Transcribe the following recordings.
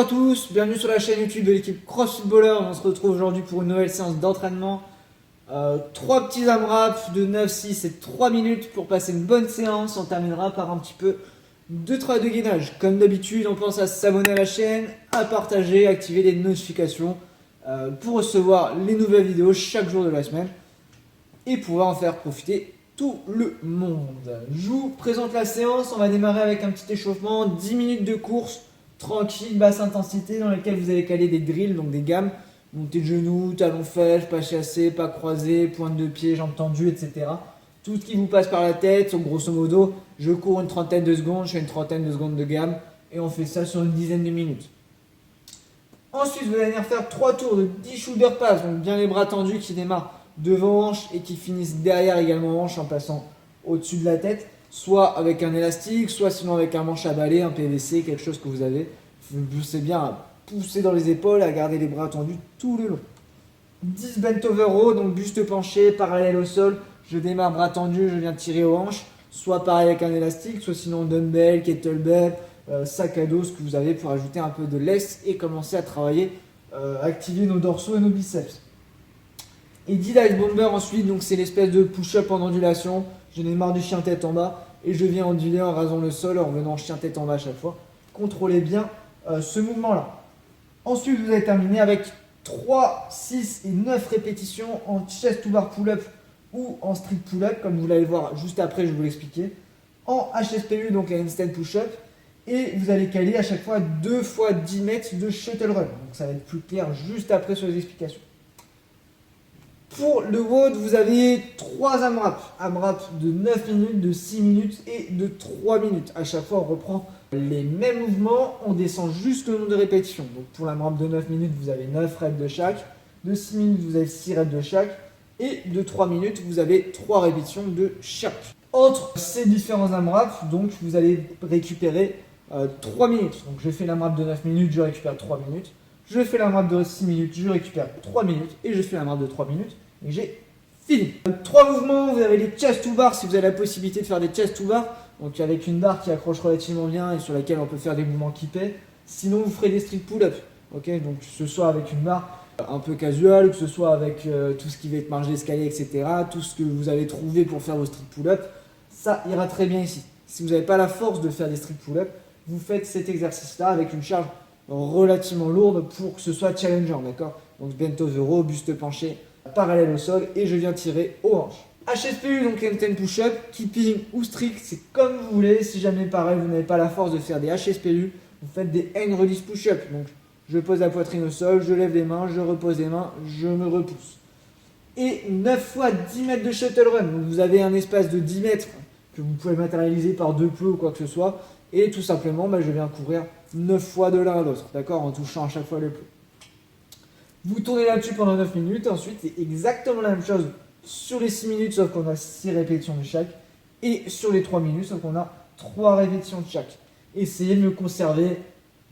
Bonjour à tous, bienvenue sur la chaîne YouTube de l'équipe CrossFitballer. On se retrouve aujourd'hui pour une nouvelle séance d'entraînement. 3 petits AMRAP de 9, 6 et 3 minutes pour passer une bonne séance. On terminera par un petit peu de travail de gainage. Comme d'habitude, on pense à s'abonner à la chaîne, à partager, activer les notifications pour recevoir les nouvelles vidéos chaque jour de la semaine et pouvoir en faire profiter tout le monde. Je vous présente la séance. On va démarrer avec un petit échauffement, 10 minutes de course tranquille, basse intensité, dans lesquelles vous allez caler des drills, donc des gammes, montée de genoux, talons fèches, pas chassé, pas croisé, pointe de pied, jambes tendues, etc. Tout ce qui vous passe par la tête. Donc grosso modo, je cours une trentaine de secondes, je fais une trentaine de secondes de gamme et on fait ça sur une dizaine de minutes. Ensuite, vous allez venir faire 3 tours de 10 shoulder pass, donc bien les bras tendus qui démarrent devant hanche et qui finissent derrière également hanche en passant au-dessus de la tête, soit avec un élastique, soit sinon avec un manche à balai, un PVC, quelque chose que vous avez. Vous poussez bien à pousser dans les épaules, à garder les bras tendus tout le long. 10 bent over row, donc buste penché, parallèle au sol. Je démarre bras tendus, je viens tirer aux hanches, soit pareil avec un élastique, soit sinon dumbbell, kettlebell, sac à dos, ce que vous avez pour ajouter un peu de laisse et commencer à travailler, activer nos dorsaux et nos biceps. Et 10 dive bomber ensuite, donc c'est l'espèce de push-up en ondulation. Je démarre du chien tête en bas et je viens onduler en rasant le sol en revenant chien tête en bas à chaque fois. Contrôlez bien ce mouvement-là. Ensuite, vous allez terminer avec 3, 6 et 9 répétitions en chest to bar pull-up ou en strict pull-up, comme vous l'allez voir juste après, je vais vous l'expliquer. En HSPU, donc la handstand push-up. Et vous allez caler à chaque fois 2 fois 10 mètres de shuttle run. Donc ça va être plus clair juste après sur les explications. Pour le WOD, vous avez 3 AMRAP. AMRAP de 9 minutes, de 6 minutes et de 3 minutes. À chaque fois, on reprend les mêmes mouvements, on descend juste le nombre de répétitions. Donc pour l'AMRAP de 9 minutes, vous avez 9 reps de chaque. De 6 minutes, vous avez 6 reps de chaque. Et de 3 minutes, vous avez 3 répétitions de chaque. Entre ces différents AMRAP, donc vous allez récupérer 3 minutes. Donc je fais l'AMRAP de 9 minutes, je récupère 3 minutes. Je fais l'AMRAP de 6 minutes, je récupère 3 minutes. Et je fais l'AMRAP de 3 minutes. Et j'ai fini. 3 mouvements, vous avez les chest to bar si vous avez la possibilité de faire des chest to bar. Donc avec une barre qui accroche relativement bien et sur laquelle on peut faire des mouvements qui paient. Sinon vous ferez des strict pull-up. Okay, donc que ce soit avec une barre un peu casual, que ce soit avec tout ce qui va être marche d'escalier, etc. Tout ce que vous avez trouvé pour faire vos strict pull-up, ça ira très bien ici. Si vous n'avez pas la force de faire des strict pull-up, vous faites cet exercice-là avec une charge relativement lourde pour que ce soit challengeant, d'accord? Donc bent over row, buste penché, parallèle au sol et je viens tirer aux hanches. HSPU, donc handstand push-up, keeping ou strict, c'est comme vous voulez. Si jamais pareil, vous n'avez pas la force de faire des HSPU, vous faites des hand release push-up. Donc je pose la poitrine au sol, je lève les mains, je repose les mains, je me repousse. Et 9 fois 10 mètres de shuttle run. Donc vous avez un espace de 10 mètres que vous pouvez matérialiser par 2 plots ou quoi que ce soit. Et tout simplement, je viens courir 9 fois de l'un à l'autre, d'accord, en touchant à chaque fois le plot. Vous tournez là-dessus pendant 9 minutes. Ensuite, c'est exactement la même chose sur les 6 minutes, sauf qu'on a 6 répétitions de chaque. Et sur les 3 minutes, sauf qu'on a 3 répétitions de chaque. Essayez de me conserver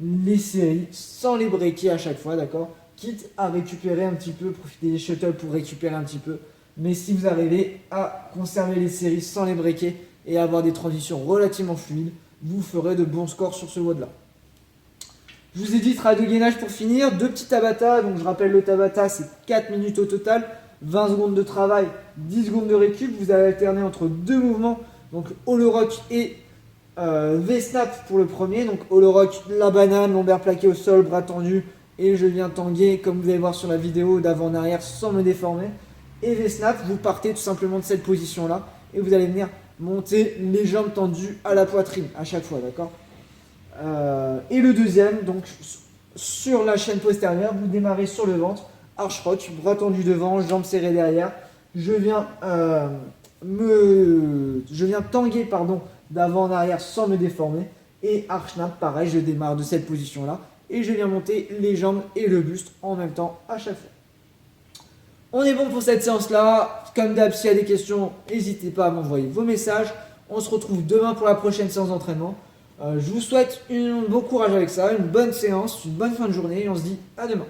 les séries sans les breaker à chaque fois, d'accord? Quitte à récupérer un petit peu, profiter des shuttles pour récupérer un petit peu. Mais si vous arrivez à conserver les séries sans les breaker et avoir des transitions relativement fluides, vous ferez de bons scores sur ce WOD là. Je vous ai dit travail de gainage pour finir, 2 petits Tabata. Donc je rappelle, le Tabata c'est 4 minutes au total, 20 secondes de travail, 10 secondes de récup. Vous allez alterner entre 2 mouvements, donc hollow rock et V-snap pour le premier. Donc hollow rock, la banane, lombaire plaqué au sol, bras tendus, et je viens tanguer comme vous allez voir sur la vidéo d'avant en arrière sans me déformer. Et V-snap, vous partez tout simplement de cette position là et vous allez venir monter les jambes tendues à la poitrine à chaque fois, d'accord? Et le deuxième, donc sur la chaîne postérieure, vous démarrez sur le ventre, arch rock, bras tendus devant, jambes serrées derrière. Je viens tanguer d'avant en arrière sans me déformer. Et arch snap, pareil, je démarre de cette position là et je viens monter les jambes et le buste en même temps à chaque fois. On est bon pour cette séance là. Comme d'hab, s'il y a des questions, n'hésitez pas à m'envoyer vos messages. On se retrouve demain pour la prochaine séance d'entraînement. Je vous souhaite un bon courage avec ça, une bonne séance, une bonne fin de journée et on se dit à demain.